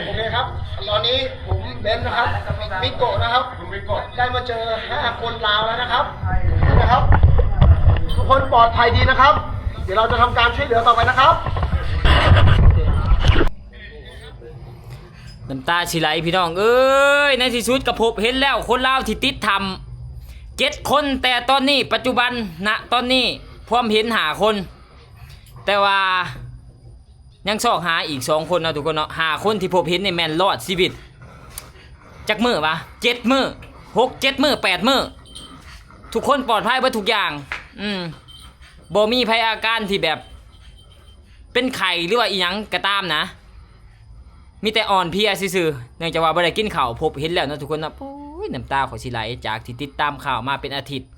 โอเคครับตอนนี้ผมเบนนะครับมิโกะนะครับได้มาเจอ5 คนลาวแล้วนะครับทุกคนปลอดภัยดีนะครับ เดี๋ยวเราจะทำการช่วยเหลือต่อไปนะครับน้ำตาสิไหลพี่น้องเอ้ยในที่สุดกับพบเห็นแล้วคนลาวที่ติดทำ7 คนแต่ตอนนี้ปัจจุบันณตอนนี้พร้อมเห็นหาคน แต่ว่ายังซอกหาอีก2 คนนะทุกคนเนาะ5 คนที่พบเห็นในแมนรอดชีวิตจักมื้อวะ7 มื้อ6 7 มื้อ8 มื้อทุกคนปลอดภัยเบิดทุกอย่างบ่มีภัยอาการที่แบบเป็นไข้หรือว่าอีหยังก็ตามนะมีแต่อ่อนเพลียซื่อๆเนื่องจากว่าบ่ได้กินข้าวพบเห็นแล้วนะทุกคนนะโอ้ยน้ำตาขอสิไหลจากที่ติดตามข่าวมาเป็นอาทิตย์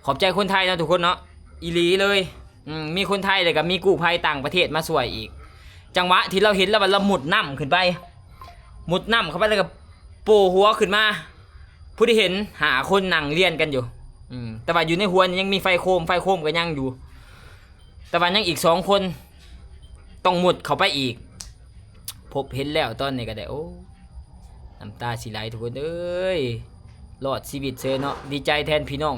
ขอบใจคนไทยนะทุกคนเนาะอีหลีเลยมีคนไทยเลยกับมีกู้ภัยต่างประเทศมาช่วยอีกจังหวะที่เราเห็นแล้วเราหมุดน้ำขึ้นไปหมุดน้ำเข้าไปแล้วก็โผล่หัวขึ้นมาผู้ที่เห็นหาคนนั่งเรียนกันอยู่แต่ว่าอยู่ในหัวยังมีไฟโคมก็ยังอยู่แต่ว่ายังอีก2 คนต้องหมุดเข้าไปอีกพบเห็นแล้วตอนนี้ก็ได้โอ้น้ำตาสิไหลทุกคนเอ้ยรอดชีวิตเซเนาะดีใจแทนพี่น้อง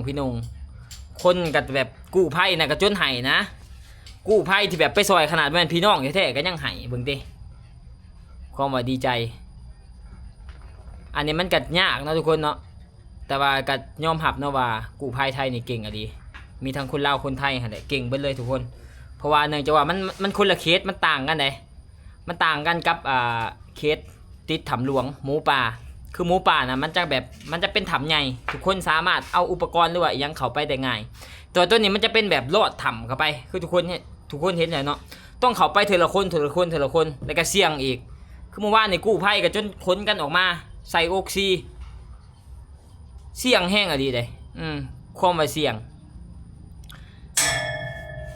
คนกับแบบกู้ภัยนะก็จนไห้นะกู้ภัยที่แบบไปซอยขนาดแม่นพี่น้องแท้ๆก็ยังไห้เบิ่งติความว่าดีใจอันนี้มันก็ยากเนาะทุกคนเนาะแต่ว่าก็ยอมรับเนาะว่ากู้ภัยไทยนี่เก่งอะดีมีทั้งคนลาวคนไทยหั่นแหละเก่งเบิดเลยทุกคนเพราะว่าเนื่องจากว่ามันคนละเคสมันต่างกันเด้มันต่างกันกับเคสติดถ้ำหลวงหมูป่าคือหมูป่านะมันจะเป็นถ้ำใหญ่ทุกคนสามารถเอาอุปกรณ์หรือว่ายังเข้าไปได้ง่ายตัวนี้มันจะเป็นแบบลอดถ้ำเข้าไปคือทุกคนเห็นเลยเนาะต้องเข้าไปทีละคนแล้วก็เสี่ยงอีกคือเมื่อวานในกู้ภัยก็จนขนกันออกมาใส่ออกซิเสี่ยงแห้งอะดีเลยความว่าเสี่ยง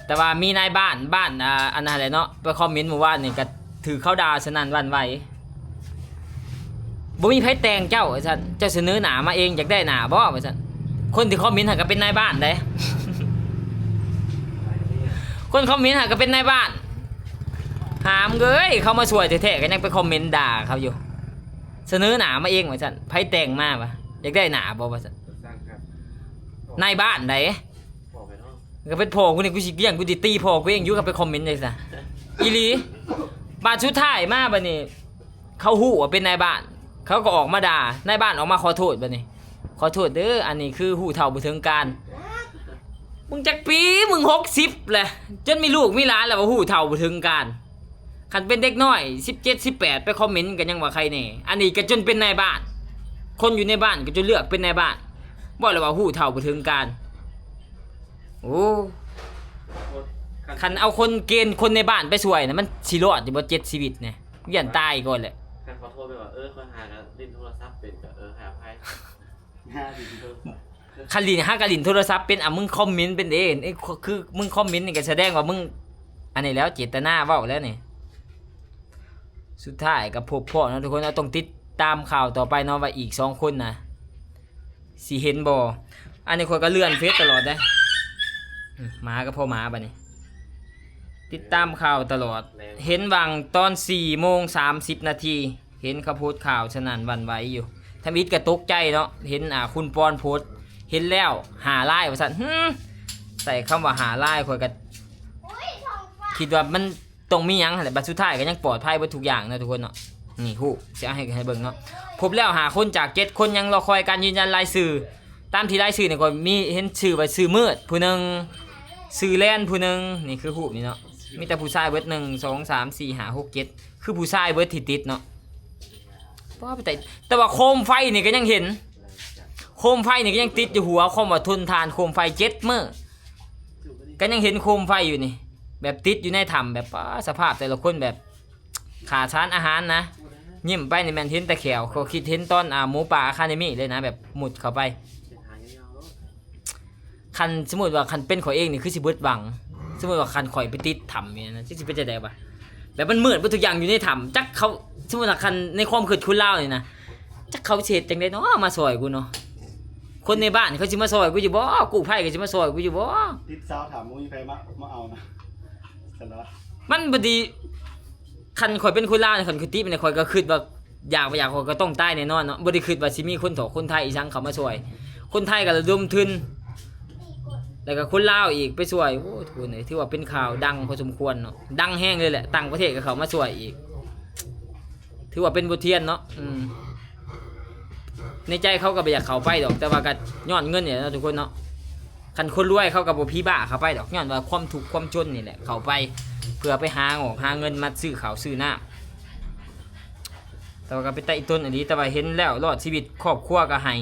แต่ว่ามีนายบ้านอันนั้นอะไรเนาะไปคอมเมนต์เมื่อวานนี่ก็ถือเข้าดาสนั่นวันไหวบ่มีไผแต่งเจ้าไอ้สันเจ้าเสนอหนามาเองอยากได้หนาบ่ไอ้สันคนที่คอมเมนต์หาก็เป็นนายบ้านเด้ คนคอมเมนต์หาก็เป็นนายบ้านหามเกยเขามาช่วยแท้ๆก็ยังไปคอมเมนต์ด่าเขาอยู่เสนอหนามาเองไอ้สันไผแต่งมาปะอยากได้หนาบ่ไอ้สันนายบ้านเด้ก็เป็นพ่อกูนี่กูสิเลี้ยงกูสิตีพ่อกูเองอยู่กับไปคอมเมนต์เลยซะอีหลีบาดชุดท้ายมาบัดนี้เขาฮู้ว่าเป็นนายบ้านเขาก็ออกมาด่านายบ้านออกมาขอโทษบัดนี้ขอโทษเด้ออันนี้คือฮู้เฒ่าบ่ถึงการมึงจักปีมึง60แหละจนมีลูกมีหลานแล้วว่าฮู้เฒ่าบ่ถึงการคันเป็นเด็กน้อย17 18ไปคอมเมนต์กันยังว่าใครแน่อันนี้ก็จนเป็นนายบ้านคนอยู่ในบ้านก็จะเลือกเป็นนายบ้านบ่แล้วว่าฮู้เฒ่าบ่ถึงการโอ้คันเอาคนเกณฑ์คนในบ้านไปช่วยนะมันสิรอดอยู่บ่7 ชีวิตเนี่ยยันตายก่อนแหละคันขอโทษไปว่าคนหากันเล่นโทรศัพท์เป็นกับหาไพ่คันลินหากะลินโทรศัพท์เป็นมึงคอมเมนต์เป็นคือมึงคอมเมนต์นี่ก็แสดงว่ามึงอันนี้แล้วเจตนาเว้าแล้วนี่สุดท้ายก็พบพ่อนะทุกคนต้องติดตามข่าวต่อไปเนาะว่าอีก2 คนนะสิเห็นบ่อันนี้คนก็เลื่อนเฟซตลอดได้หมาก็พ่อหมาบัดนี้ติดตามข่าวตลอดเห็นบางตอน4:30 นาทีเห็นเขาโพสต์ข่าวฉะนั้นวันไหวอยู่ทำอิดก็ตกใจเนาะเห็นคุณปอนโพสต์เห็นแล้วหาไล่ว่าซั่นใส่คำว่าหาไล่ข่อยก็คิดว่ามันต้องมีหยังแหละบัดสุดท้ายก็ยังปลอดภัยเบิดทุกอย่างนะทุกคนเนาะนี่ฮู้สิเอาให้เบิ่งเนาะพบแล้วหาคนจาก7 คนยังรอคอยการยืนยันรายชื่อตามที่รายชื่อเนี่ยก็มีเห็นชื่อว่าชื่อมืดผู้นึงชื่อแลนผู้นึงนี่คือฮู้นี่เนาะมีแต่ผู้ชายเบิด1 2 3 4 5 6 7คือผู้ชายเบิดที่ติดเนาะแต่ว่าโคมไฟนี่ก็ยังเห็นโคมไฟนี่ก็ยังติดอยู่หัวคมว่าทนทานโคมไฟ7 มื้อก็ยังเห็นโคมไฟอยู่นี่แบบติดอยู่ในถ้ำแบบสภาพแต่ละคนแบบขาดสารอาหารนะยิ้มไปนี่แม่นเห็นแต่แขวเขาคิดเห็นตอนหมูป่าอะคาเดมี่เลยนะแบบหมุดเข้าไปคันสมมุติว่าคันเป็นข่อยเองนี่คือสิเบิดหวังสมมุติว่าคันข่อยไปติดถ้ำนี่นะสิเป็นจังได๋บ่แบบมันมืดบ่ทุกอย่างอยู่ในถ้ำจักเขาสมมุติว่าคันในความคิดคุณเล่านี่นะจักเขาสิเฮ็ดจังได๋เนาะมาซอยกูเนาะคนในบ้านเขาสิมาซอยกูอยู่บ่กู้ภัยก็สิมาซอยกูอยู่บ่ติดสาวถามมึงมีใครมาเอานะเสร็จแล้วมันบ่ดี คันข่อยเป็นคนลาวเนี่ยคันคือติเป็นข่อยก็คิดว่าอยากข่อยก็ต้องตายแน่นอนเนาะบ่ได้คิดว่าสิมีคนคนไทยอีสังเข้ามาช่วย คนไทยก็ระดมทุนแล้วก็คนลาวอีกไปช่วยโอ้ทุกคนถือว่าเป็นข่าวดังพอสมควรเนาะดังแห้งเลยแหละต่างประเทศก็เข้ามาช่วยอีกถือว่าเป็นบทเรียนเนาะในใจเขาก็บ่อยากเข้าไปดอกแต่ว่าก็ย้อนเงินเนี่ยเนาะทุกคนเนาะคันคนรวยเขาก็บ่พี่บ้าเข้าไปดอกย้อนว่าความทุกข์ความจนนี่แหละเข้าไปเพื่อไปหาเงินมาซื้อข้าวซื้อน้ำแต่ว่าก็ไปไต่ต้นอันนี้แต่ว่าเห็นแล้วรอดชีวิตครอบครัวก็ให้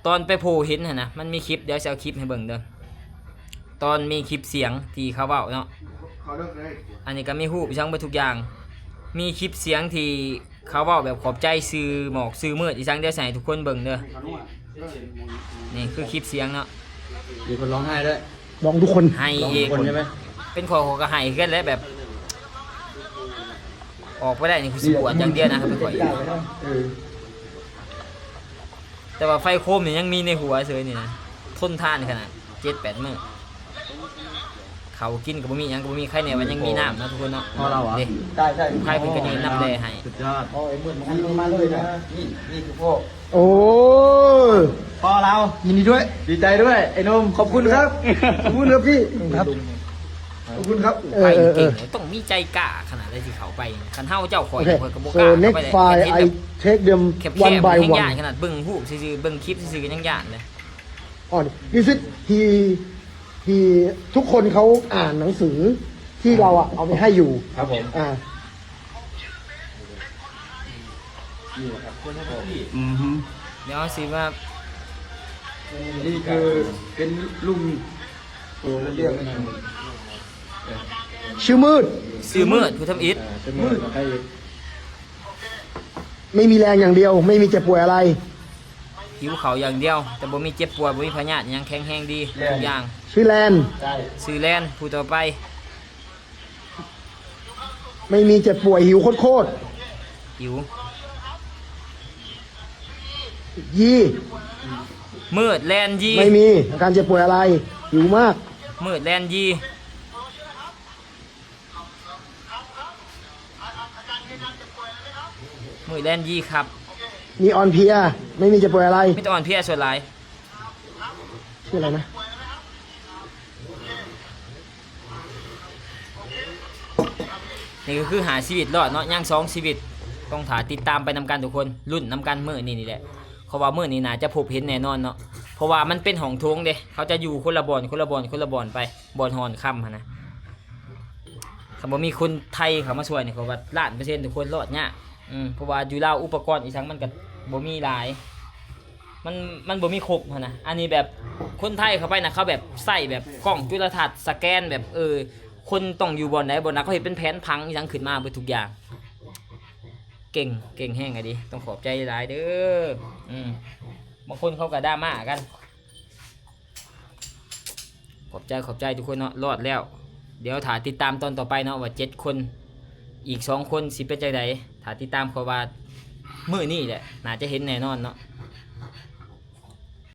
ตอนไปโพเห็นนะมันมีคลิปเดี๋ยวจะเอาคลิปให้เบิ่งเด้อตอนมีคลิปเสียงที่เขาเว้าเนาะอันนี้ก็มีรูปช่างไปทุกอย่างมีคลิปเสียงที่เขาเว้าแบบขอบใจซื้อหมอกซื้อมืดอีสังเดี๋ยวใส่ทุกคนเบิ่งเด้อนี่คือคลิปเสียงเนาะ มีคนร้องไห้ด้วย ลองทุกคน ให้เอง คนใช่ไหม เป็นขอก็ให้กันแล้วแบบออกไปได้นี่คือสิบวชอย่างเดียวนะครับเป็นขอเองแต่ว่าไฟโคมนี่ยังมีในหัวเฉยนี่นะทนทานขนาด7-8 มื้อเขากินกับบ่มีหยังก็บ่มีใครเนี่ยว่ายังมีน้ำนะทุกคนเนาะ พอเราอ่ะ เด้ ใช่ ใครเป็นกันยังน้ำแดให้ สุดยอด อ๋อไอ้มืดมันมาเลยนะนี่คือพ่อ โอ้ย พ่อเรา ยินดีด้วย ดีใจด้วยไอ้นม ขอบคุณครับ ขอบคุณครับพี่ครับขอบคุณครับ ไปเก่งต้องมีใจกล้าขนาดได้ที่เขาไปคันเฮาเจ้าข่อย โอเค ข่อยก็บ่ก so ล้า next เข้าไปเลย file เห็น I แบบ take them แคบ one ๆ by ยัง one ย่านขนาดเบิ่งรูปซื่อๆเบิ่งคลิปซื่อๆยังย่านเลย อ๋อ is it he ทุกคนเขาอ่านหนังสือที่เราอะเอาไปให้อยู่ ครับผม อ่า เดี๋ยวสิว่า นี่คือเป็นลุง ชื่อมืด ซื้อมืดผู้ทำอิฐ มืดให้ ไม่มีแรงอย่างเดียว ไม่มีเจ็บป่วยอะไร หิวเขาวอย่างเดียว แต่บ่มีเจ็บปวดบ่มีพยาธิหยังแข็งแรงดีทุกอย่าง ชื่อแลน ซื้อแลนผู้ต่อไป ไม่มีเจ็บป่วยหิวโคตร หิว ๆยี มืดแลนยี ไม่มีอาการเจ็บป่วยอะไร หิวมาก มืดแลนยีมืดแลนยีครับ มีอ่อนเพลีย ไม่มีเจ็บป่วยอะไร ไม่ต้องอ่อนเพลียส่วนหลาย ชื่ออะไรนะ นี่ก็คือหาชีวิตรอดเนาะย่าง2ชีวิตต้องถาติดตามไปนำกันทุกคนรุ่นนำกันมื้อนี่แหละเขาว่ามื้อนี้น่าจะพบเห็นแน่นอนเนาะเพราะว่ามันเป็นห้องโถงเด้เขาจะอยู่คนละบ่อนไปบ่อนหอนค่ำหั่นนะถ้าบ่มีคนไทยเข้ามาช่วยนี่เขาว่า1,000,000%ทุกคนรอดยากเพราะว่าอยู่ลาวอุปกรณ์อีสังมันก็บ่มีหลาย มันบ่มีครบหั่นนะอันนี้แบบคนไทยเข้าไปนะเขาแบบใส่แบบกล้องจุลทรรศน์สแกนแบบคนต้องอยู่บ่อนไหนบ่อนนั้นเขาเห็นเป็นแผนพังอีสังขึ้นมาเบิดทุกอย่างเก่งแห้งอะดิต้องขอบใจหลายเด้อบางคนเขาก็ดราม่ากันขอบใจทุกคนเนาะรอดแล้ว เดี๋ยวถ่ายติดตามตอนต่อไปเนาะว่า7 คนอีก2 คนสิเป็นจังไดถ่ายติดตามเขาว่ามื้อนี้แหละน่าจะเห็นแน่นอนเนาะ